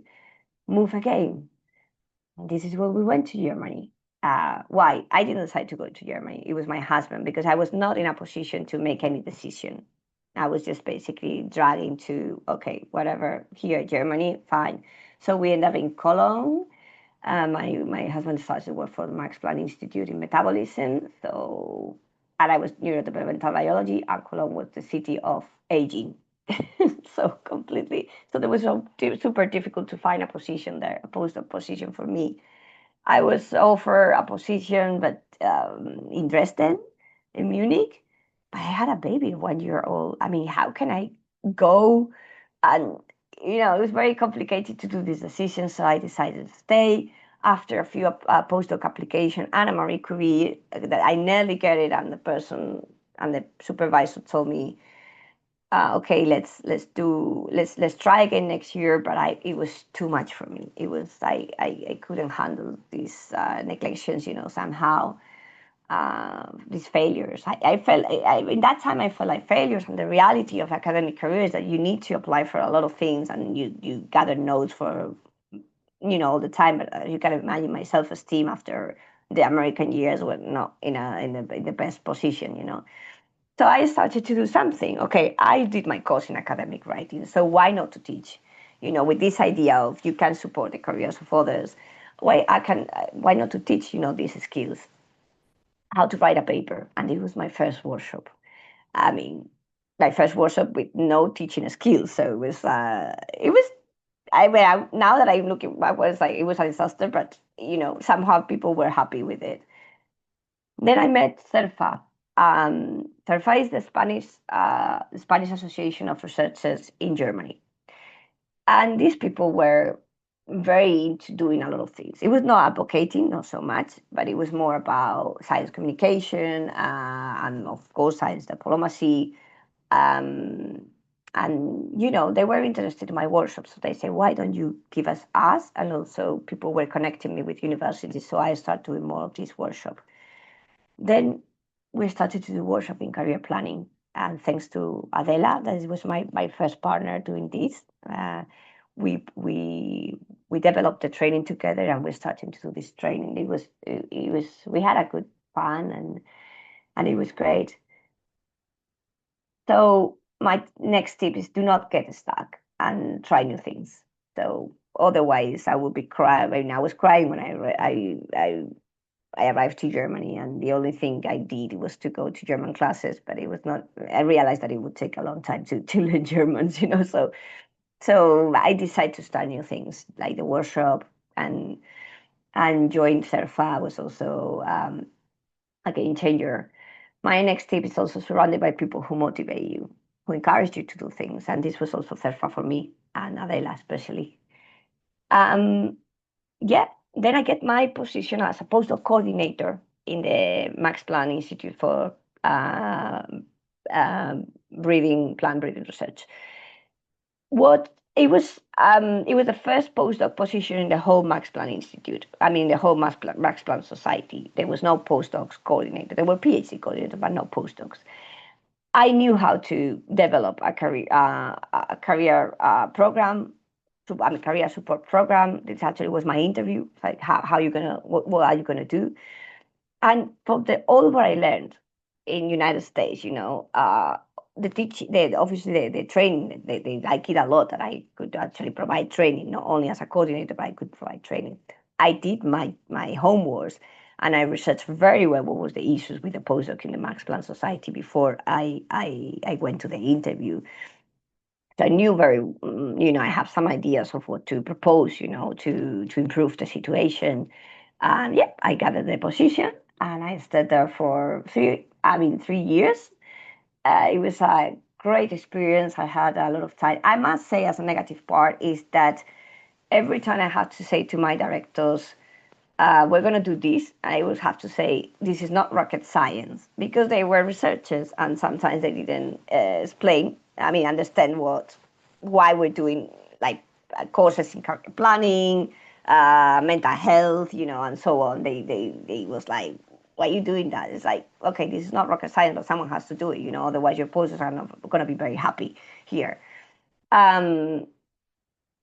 move again. And this is when we went to Germany. Why? I didn't decide to go to Germany. It was my husband because I was not in a position to make any decision. I was just basically dragging to, okay, whatever, here, Germany, fine. So we ended up in Cologne. My husband started to work for the Max Planck Institute in metabolism. And I was neurodevelopmental biology, and Cologne was the city of aging. So completely. So there was super difficult to find a position there, a postdoc position for me. I was offered a position, but in Dresden, in Munich. But I had a baby, 1 year old. I mean, how can I go? And it was very complicated to do this decision. So I decided to stay. After a few postdoc application and a Marie Curie, that I nearly get it, and the person and the supervisor told me, okay, let's try again next year. But it was too much for me. It was I couldn't handle these neglections, somehow. these failures. I felt in that time I felt like failures, and the reality of academic career is that you need to apply for a lot of things, and you gather notes for all the time. But you can imagine my self esteem after the American years were not in the best position. So I started to do something. Okay, I did my course in academic writing, so why not to teach? With this idea of you can support the careers of others, why not to teach? These skills, how to write a paper, and it was my first workshop. I mean, my first workshop with no teaching skills, so it was. I mean, now that I'm looking back, it was a disaster, but somehow people were happy with it. Then I met CERFA. CERFA is the Spanish Association of Researchers in Germany, and these people were very into doing a lot of things. It was not advocating, not so much, but it was more about science communication and, of course, science diplomacy. Um, and they were interested in my workshop, so they said, "Why don't you give us?" And also, people were connecting me with universities, so I started doing more of this workshop. Then we started to do workshop in career planning. And thanks to Adela, that was my first partner doing this, we we we developed the training together, and we're starting to do this training. It was we had a good fun, and it was great. So my next tip is do not get stuck and try new things. So otherwise, I would be crying. I mean, I was crying when I arrived to Germany, and the only thing I did was to go to German classes. But it was not. I realized that it would take a long time to learn German. So I decided to start new things like the workshop, and joined CERFA was also a game changer. My next tip is also surrounded by people who motivate you, who encourage you to do things, and this was also CERFA for me and Adela especially. Um, yeah, then I get my position as a postdoc coordinator in the Max Planck Institute for uh, plant breeding research. It was the first postdoc position in the whole Max Planck Institute. I mean, the whole Max Planck Society. There was no postdocs coordinator. There were PhD coordinators, but no postdocs. I knew how to develop a career program, I mean, career support program. This actually was my interview. Like, how you gonna, what are you gonna do? And from all what I learned in United States, the teaching, obviously the training, they like it a lot that I could actually provide training, not only as a coordinator, but I could provide training. I did my homework, and I researched very well what was the issues with the postdoc in the Max Planck Society before I went to the interview. So I knew I have some ideas of what to propose, to improve the situation. And yeah, I got the position, and I stayed there for 3 years. It was a great experience. I had a lot of time. I must say, as a negative part, is that every time I had to say to my directors, we're going to do this, I would have to say, this is not rocket science, because they were researchers, and sometimes they didn't understand why we're doing, like, courses in career planning, mental health, and so on. They was like, why are you doing that? It's like, okay, this is not rocket science, but someone has to do it, otherwise your posters are not going to be very happy here. Um,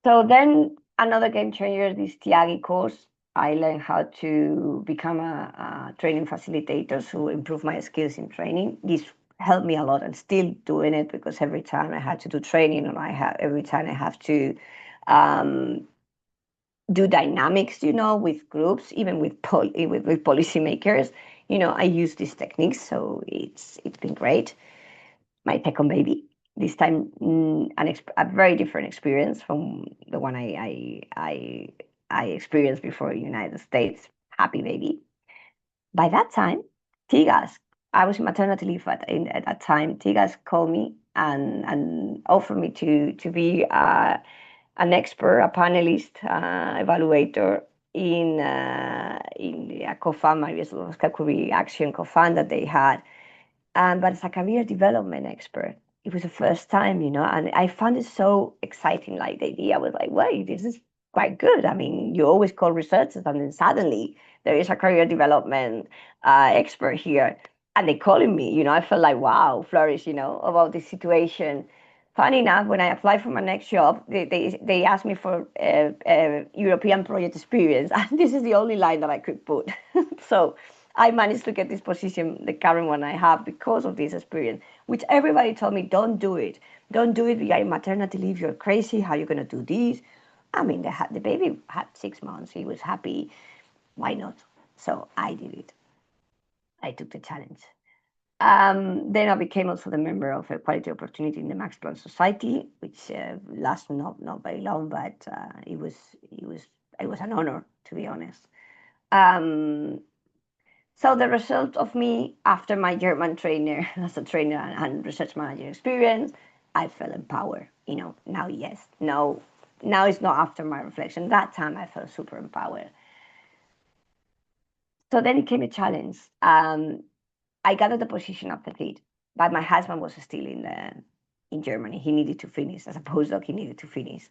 so then another game changer, this TIAGI course. I learned how to become a training facilitator to improve my skills in training. This helped me a lot, and still doing it, because every time I had to do training, or every time I have to um, do dynamics, with groups, even with policymakers, I use these techniques. So it's been great. My second baby. This time, a very different experience from the one I experienced before in the United States. Happy baby. By that time, Tigas, I was in maternity leave at that time. Tigas called me and offered me to be an expert, a panelist, evaluator in the COFAM, Maria Curie Action COFAM that they had, but as a career development expert. It was the first time, and I found it so exciting. Like, the idea was like, wait, this is quite good. I mean, you always call researchers, and then suddenly there is a career development expert here, and they calling me. I felt like, wow, flourish. About this situation. Funny enough, when I applied for my next job, they asked me for European project experience, and this is the only line that I could put. So I managed to get this position, the current one I have, because of this experience, which everybody told me, don't do it. Don't do it. We are in maternity leave. You're crazy. How are you going to do this? I mean, the baby had 6 months. He was happy. Why not? So I did it. I took the challenge. Then I became also the member of Equality Opportunity in the Max Planck Society, which lasted not very long, but it was an honor, to be honest. Um, so the result of me after my German trainer as a trainer and research manager experience, I felt empowered. Now yes, now it's not after my reflection. That time I felt super empowered. So then it came a challenge. I got at the position of the lead, but my husband was still in Germany. He needed to finish as a postdoc. He needed to finish.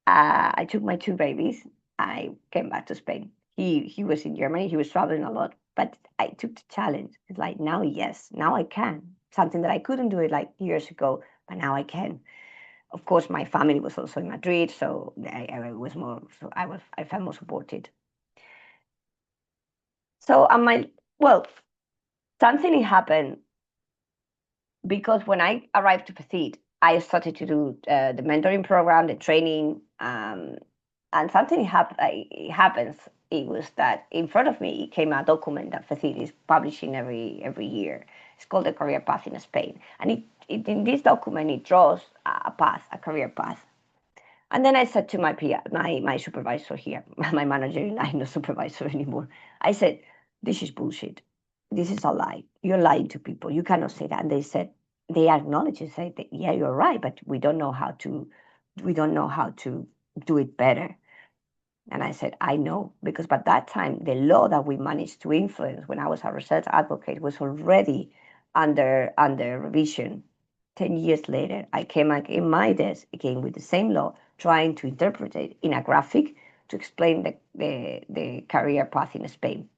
I took my two babies. I came back to Spain. He was in Germany. He was traveling a lot, but I took the challenge. It's like now, yes, now I can something that I couldn't do it like years ago, but now I can. Of course, my family was also in Madrid, so I was more. So I felt more supported. So well, something happened because when I arrived to Petit, I started to do the mentoring program, the training, and something happens. It was that in front of me came a document that Petit is publishing every year. It's called the Career Path in Spain, and in this document it draws a path, a career path. And then I said to my supervisor here, my manager and I, no supervisor anymore. I said, "This is bullshit. This is a lie. You're lying to people. You cannot say that." And they acknowledged and said, that, "Yeah, you're right, but we don't know how to do it better." And I said, "I know, because by that time, the law that we managed to influence when I was a research advocate was already under revision. 10 years later, I came back in my desk again with the same law, trying to interpret it in a graphic to explain the career path in Spain.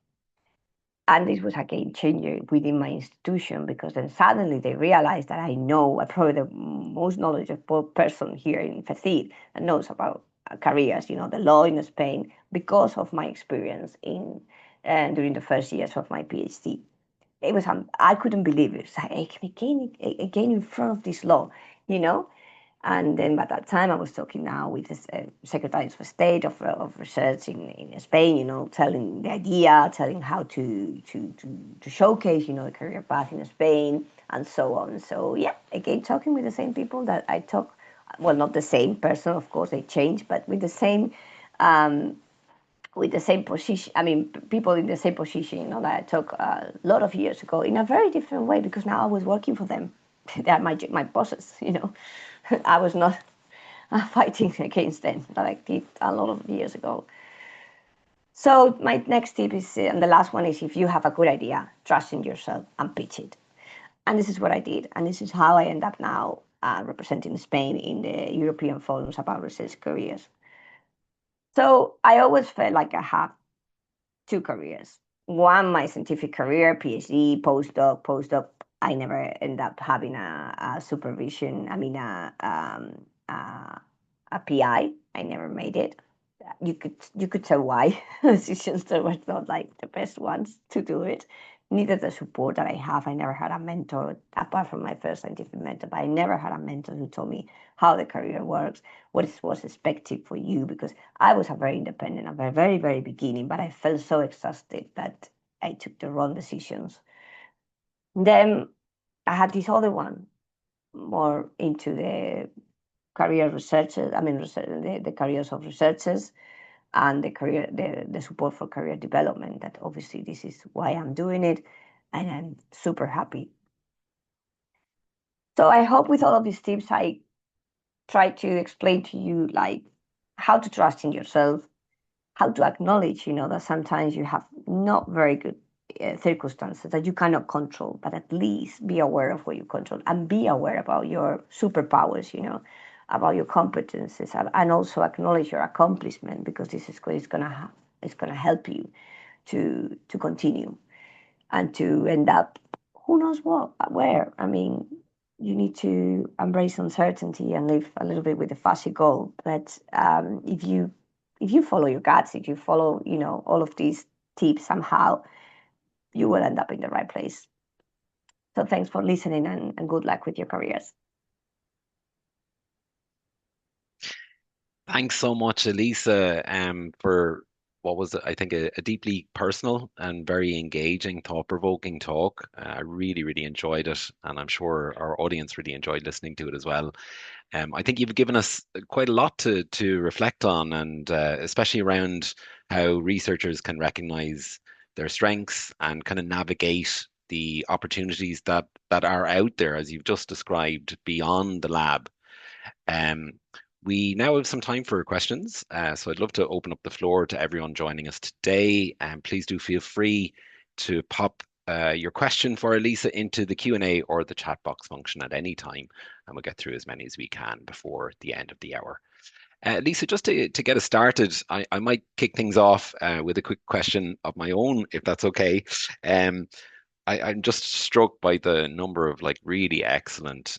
And this was a game changer within my institution, because then suddenly they realized that I'm probably the most knowledgeable person here in FECID that knows about careers, the law in Spain, because of my experience during the first years of my PhD. It was I couldn't believe it. It's like again in front of this law, you know. And then by that time, I was talking now with the secretaries of state of research in Spain, telling the idea, telling how to showcase, the career path in Spain and so on. So yeah, again, talking with the same people that I talk, well, not the same person, of course, they change, but um, with the same position. I mean, people in the same position, that I took a lot of years ago in a very different way, because now I was working for them. They are my bosses. I was not fighting against them that I did a lot of years ago. So my next tip is, and the last one is, if you have a good idea, trust in yourself and pitch it. And this is what I did, and this is how I end up now representing Spain in the European forums about research careers. So I always felt like I have two careers. One, my scientific career, PhD, postdoc. Postdoc, I never end up having a supervision. I mean, a PI. I never made it. You could tell why. Decisions that were not like the best ones to do it. Neither the support that I have. I never had a mentor, apart from my first scientific mentor, but I never had a mentor who told me how the career works, was expected for you, because I was a very independent at the very, very beginning, but I felt so exhausted that I took the wrong decisions. Then I had this other one, more into the career researchers, I mean, the careers of researchers, and the support for career development. That obviously this is why I'm doing it, and I'm super happy. So I hope with all of these tips, I try to explain to you, like, how to trust in yourself, how to acknowledge, that sometimes you have not very good circumstances that you cannot control, but at least be aware of what you control and be aware about your superpowers, about your competencies, and also acknowledge your accomplishment, because this is it's gonna help you to continue and to end up who knows what where. I mean, you need to embrace uncertainty and live a little bit with a fuzzy goal. But if you follow your guts, if you follow all of these tips somehow, you will end up in the right place. So thanks for listening, and good luck with your careers. Thanks so much, Elisa, for what was, I think, a deeply personal and very engaging, thought-provoking talk. I really, really enjoyed it, and I'm sure our audience really enjoyed listening to it as well. I think you've given us quite a lot to reflect on, and especially around how researchers can recognize their strengths and kind of navigate the opportunities that are out there, as you've just described, beyond the lab. Um, we now have some time for questions, so I'd love to open up the floor to everyone joining us today. And please do feel free to pop your question for Elisa into the Q&A or the chat box function at any time, and we'll get through as many as we can before the end of the hour. Lisa, just to get us started, I might kick things off with a quick question of my own, if that's okay. Um, I'm just struck by the number of like really excellent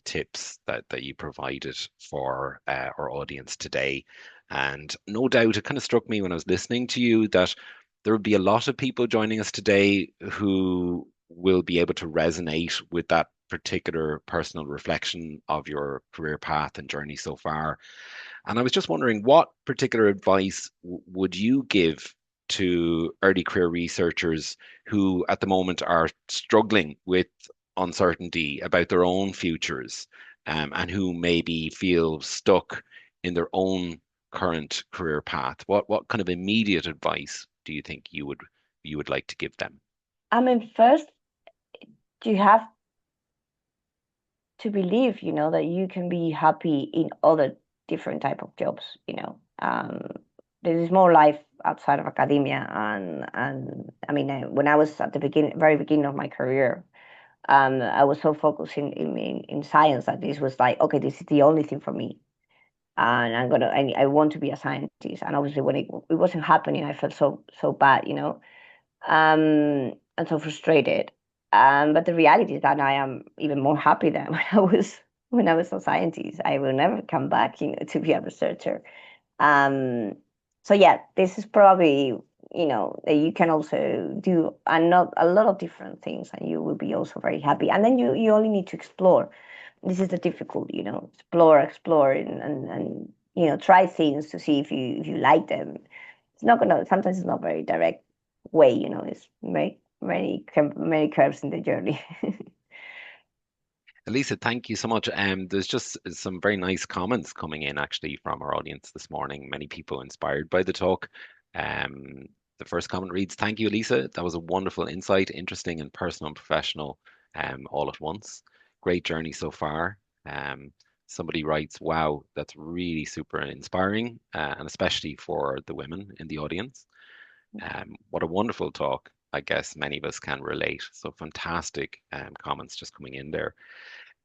tips that you provided for our audience today. And no doubt it kind of struck me when I was listening to you that there will be a lot of people joining us today who will be able to resonate with that particular personal reflection of your career path and journey so far. And I was just wondering, what particular advice would you give to early career researchers who at the moment are struggling with uncertainty about their own futures, and who maybe feel stuck in their own current career path? What kind of immediate advice do you think you would like to give them? I mean, first, you have to believe, that you can be happy in other different type of jobs. There is more life outside of academia, and I mean, when I was at the very beginning of my career, I was so focused in science that this was like, okay, this is the only thing for me, and I want to be a scientist. And obviously, when it wasn't happening, I felt so bad, and so frustrated. But the reality is that I am even more happy than when I was a scientist. I will never come back, to be a researcher. Um, so yeah, this is probably, that you can also do a lot of different things, and you will be also very happy. And then you only need to explore. This is the difficult, explore, and try things to see if you like them. It's not gonna. Sometimes it's not very direct way. It's many curves in the journey. Elisa, thank you so much. There's just some very nice comments coming in actually from our audience this morning. Many people inspired by the talk. Um, the first comment reads, "Thank you, Elisa. That was a wonderful insight, interesting and personal and professional, all at once. Great journey so far." Um, Somebody writes, "Wow, that's really super inspiring, and especially for the women in the audience. What a wonderful talk. I guess many of us can relate." So fantastic comments just coming in there.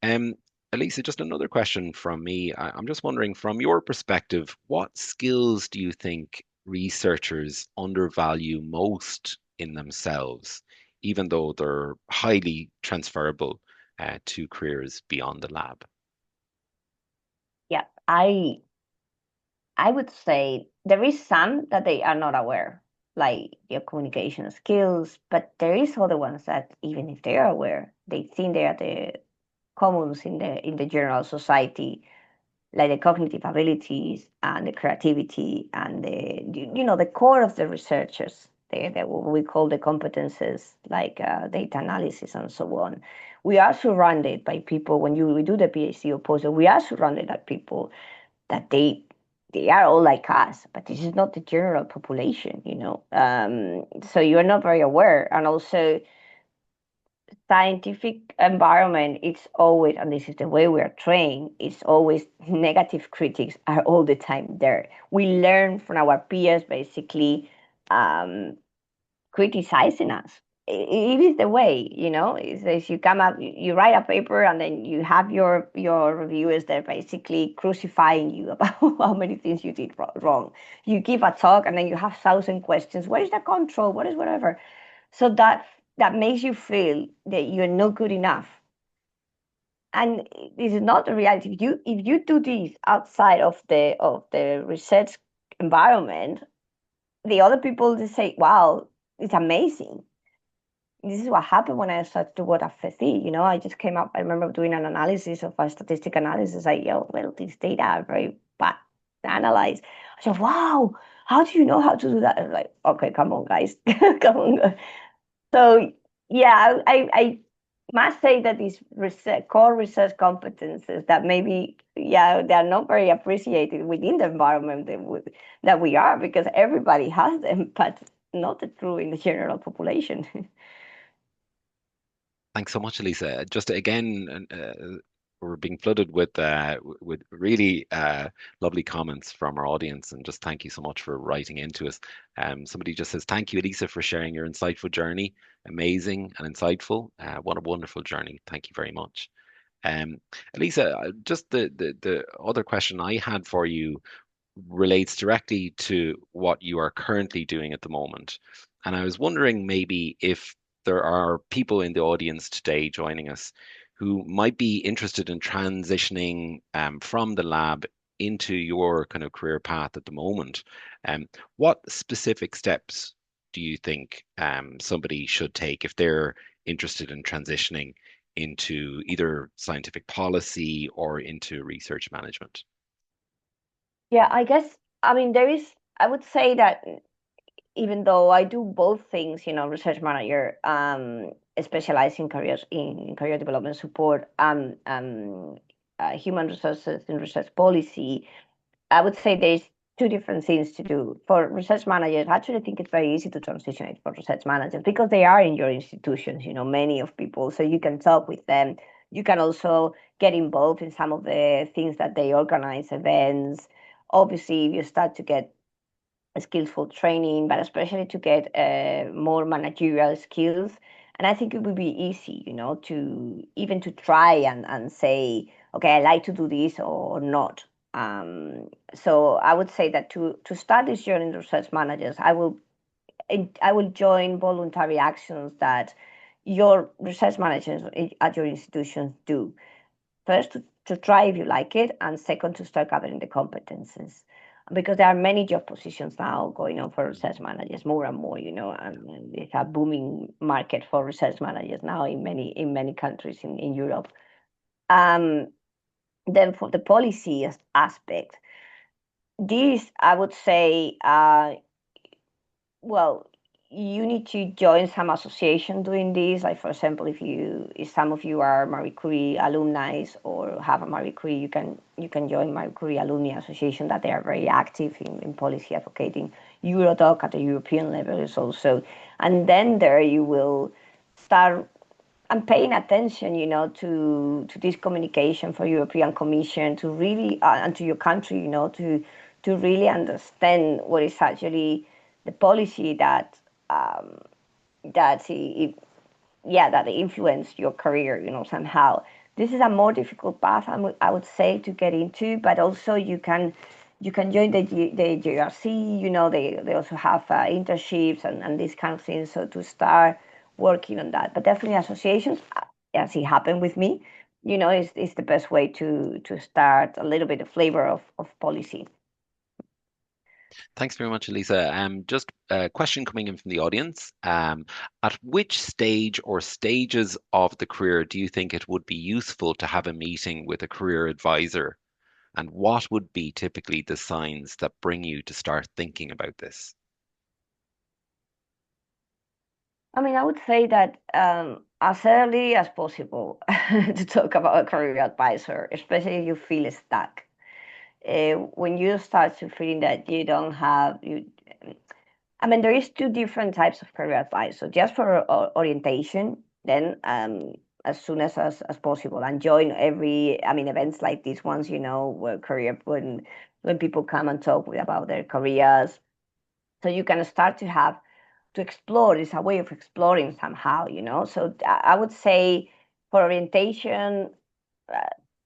Um, Elisa, just another question from me. I'm just wondering, from your perspective, what skills do you think researchers undervalue most in themselves, even though they're highly transferable to careers beyond the lab? Yeah, I would say there is some that they are not aware, like your communication skills, but there is other ones that even if they are aware, they think they are the commons in the general society, like the cognitive abilities and the creativity and the core of the researchers, what we call the competences, like data analysis and so on. We are surrounded by people. When we do the PhD or postdoc, we are surrounded by people that they are all like us, but this is not the general population. So you are not very aware. And also, scientific environment, it's always, and this is the way we are trained, it's always negative critics are all the time there. We learn from our peers basically, criticizing us. it is the way, it says you come up, you write a paper, and then you have your reviewers that are basically crucifying you about how many things you did wrong. You give a talk, and then you have 1,000 questions. What is the control? What is whatever? So that makes you feel that you're not good enough. And this is not the reality. If you do this outside of the research environment, the other people just say, "Wow, it's amazing." This is what happened when I started to work at FSC. I just came up. I remember doing an analysis of a statistic analysis. Well, these data are very bad to analyze. I said, wow, how do you know how to do that? I'm like, okay, come on, guys, come on. So yeah, I must say that these core research competences that maybe, yeah, they're not very appreciated within the environment that we are, because everybody has them, but not true in the general population. Thanks so much, Elisa. Just again, we're being flooded with really lovely comments from our audience, and just thank you so much for writing into us. Somebody just says, "Thank you, Elisa, for sharing your insightful journey. Amazing and insightful. What a wonderful journey. Thank you very much." Um, Elisa, just the other question I had for you relates directly to what you are currently doing at the moment. And I was wondering maybe if there are people in the audience today joining us who might be interested in transitioning from the lab into your kind of career path at the moment. What specific steps do you think somebody should take if they're interested in transitioning into either scientific policy or into research management? Yeah, I guess, I mean, I would say that even though I do both things, research manager, specialize in career development support, human resources and research policy, I would say there's two different things to do. For research managers, actually, I think it's very easy to transition it for research managers because they are in your institutions, many of people. So you can talk with them. You can also get involved in some of the things that they organize, events. Obviously, you start to get skillful training, but especially to get more managerial skills. And I think it would be easy, to even to try and say, okay, I like to do this or not. So I would say that to start this journey in research managers, I will join voluntary actions that your research managers at your institutions do. First, to try if you like it, and second, to start gathering the competences. Because there are many job positions now going on for research managers, more and more, and it's a booming market for research managers now in many countries in Europe. Um, then for the policy aspect, this I would say, well, you need to join some association doing this. Like, for example, if some of you are Marie Curie alumni or have a Marie Curie, you can join Marie Curie Alumni Association, that they are very active in policy advocating. Eurodoc at the European level is also, and then there you will start and paying attention, to this communication for European Commission, to really and to your country, to really understand what is actually the policy um, that influenced your career, somehow. This is a more difficult path, I would say, to get into, but also you can join the JRC. They also have internships and these kind of things. So to start working on that, but definitely associations, as it happened with me, is the best way to start a little bit of flavor of policy. Thanks very much, Elisa. Just a question coming in from the audience. At which stage or stages of the career do you think it would be useful to have a meeting with a career advisor? And what would be typically the signs that bring you to start thinking about this? I mean, I would say that as early as possible to talk about a career advisor, especially if you feel stuck. When you start to feel that you don't have you, I mean, there is two different types of career advice. So just for orientation, then as soon as possible, and join events like these ones, where career when people come and talk about their careers, so you can start to have to explore. It's a way of exploring somehow, you know. So I would say for orientation, uh,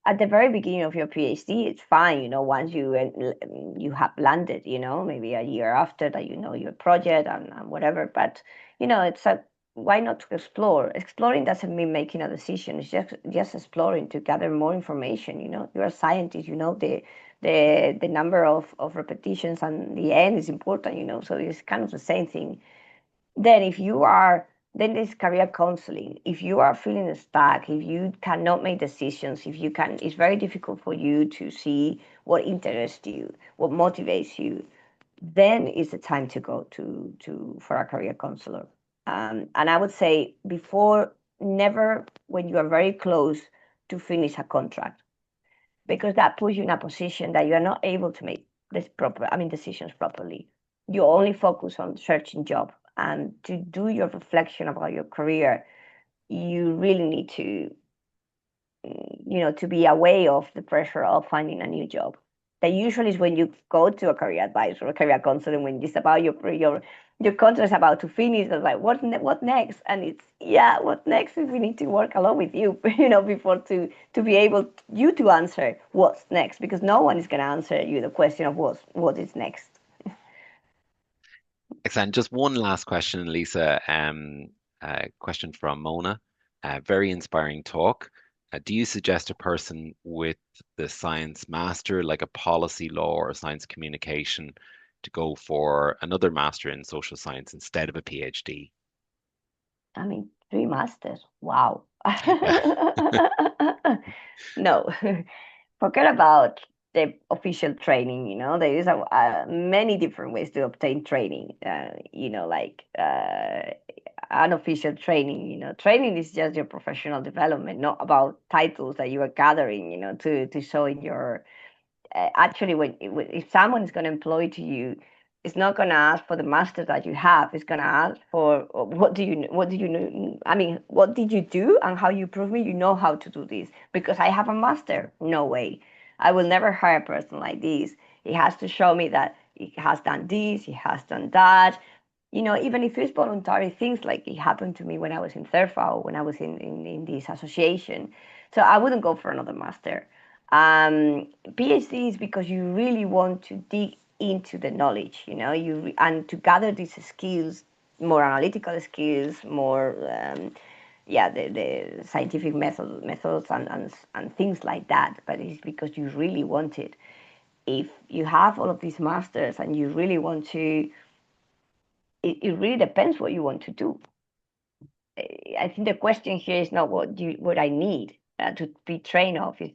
at the very beginning of your PhD, it's fine, you know, once you have landed, you know, maybe a year after that, you know, your project and whatever. But you know, it's a why not to explore? Exploring doesn't mean making a decision. It's just exploring to gather more information. You know, you're a scientist. You know the number of repetitions and the end is important. You know, so it's kind of the same thing. Then if you are then there's career counseling. If you are feeling stuck, if you cannot make decisions, if you can, it's very difficult for you to see what interests you, what motivates you, then is the time to go to for a career counselor. And I would say before, never when you are very close to finish a contract, because that puts you in a position that you are not able to make this proper, I mean, decisions properly. You only focus on searching job, and to do your reflection about your career, you really need to, you know, to be aware of the pressure of finding a new job. That usually is when you go to a career advisor or a career counselor when it's about your contract is about to finish. It's like what next? And it's yeah, what next? If we need to work along with you, you know, before to be able you to answer what's next, because no one is going to answer you the question of what is next. Excellent. Just one last question, Lisa. Question from Mona. Very inspiring talk. Do you suggest a person with the science master, like a policy law or science communication, to go for another master in social science instead of a PhD? I mean, 3 masters. Wow. No, forget about the official training. You know, there is many different ways to obtain training. You know, like unofficial training. You know, training is just your professional development, not about titles that you are gathering. You know, to show in your actually if someone is going to employ to you, it's not going to ask for the master that you have. It's going to ask for what do you know, I mean, what did you do and how you prove me you know how to do this, because I have a master. No way, I will never hire a person like this. He has to show me that he has done this, he has done that. You know, even if it's voluntary things, like it happened to me when I was in Therfa, when I was in this association. So I wouldn't go for another master. PhD is because you really want to dig into the knowledge, you know, and to gather these skills, more analytical skills, more, yeah, the scientific methods and things like that. But it's because you really want it. If you have all of these masters and you really want to, it really depends what you want to do. I think the question here is not what I need to be trained of, is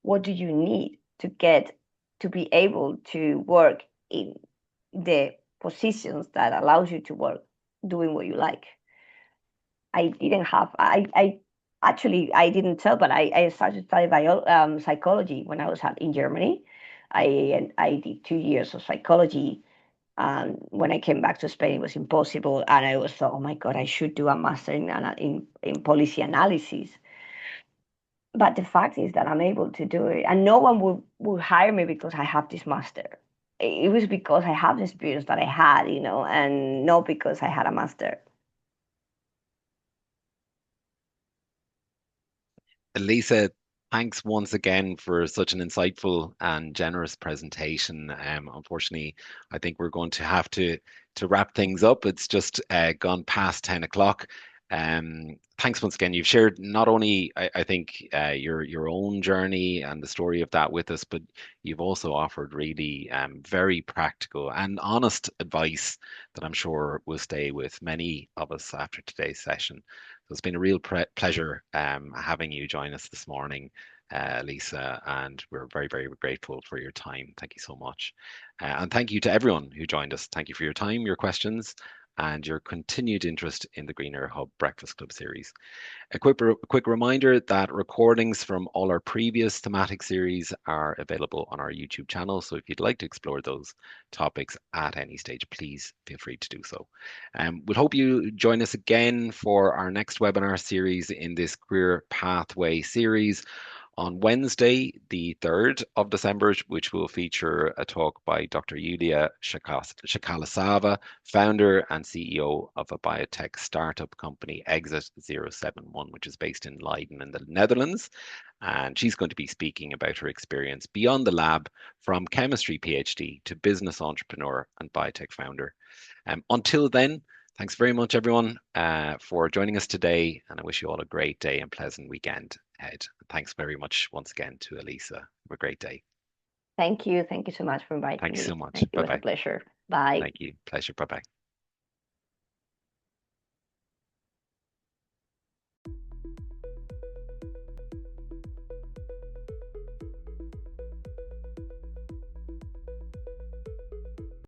what do you need to get to be able to work in the positions that allows you to work doing what you like. I didn't have I actually I didn't tell, but I started studying psychology when I was in Germany. I did 2 years of psychology. When I came back to Spain, it was impossible, and I was thought, oh my god, I should do a master in policy analysis. But the fact is that I'm able to do it, and no one will hire me because I have this master. It was because I have the experience that I had, you know, and not because I had a master. Lisa, thanks once again for such an insightful and generous presentation. Unfortunately, I think we're going to have to wrap things up. It's just gone past 10 o'clock. Thanks once again. You've shared not only, I think, your own journey and the story of that with us, but you've also offered really very practical and honest advice that I'm sure will stay with many of us after today's session. So it's been a real pleasure having you join us this morning, Lisa, and we're very, very grateful for your time. Thank you so much. And thank you to everyone who joined us. Thank you for your time, your questions, and your continued interest in the Green Air Hub Breakfast Club series. A quick reminder that recordings from all our previous thematic series are available on our YouTube channel. So if you'd like to explore those topics at any stage, please feel free to do so. We'll hope you join us again for our next webinar series in this Career Pathway series On Wednesday, the 3rd of December, which will feature a talk by Dr. Yulia Shakalasava, founder and CEO of a biotech startup company, Exit 071, which is based in Leiden in the Netherlands. And she's going to be speaking about her experience beyond the lab from chemistry PhD to business entrepreneur and biotech founder. Until then, thanks very much, everyone, for joining us today. And I wish you all a great day and pleasant weekend ahead. Thanks very much once again to Elisa. Have a great day. Thank you. Thank you so much for inviting Thanks so me. much. It Bye was a bye. pleasure. Bye. Thank you. Pleasure. Bye bye.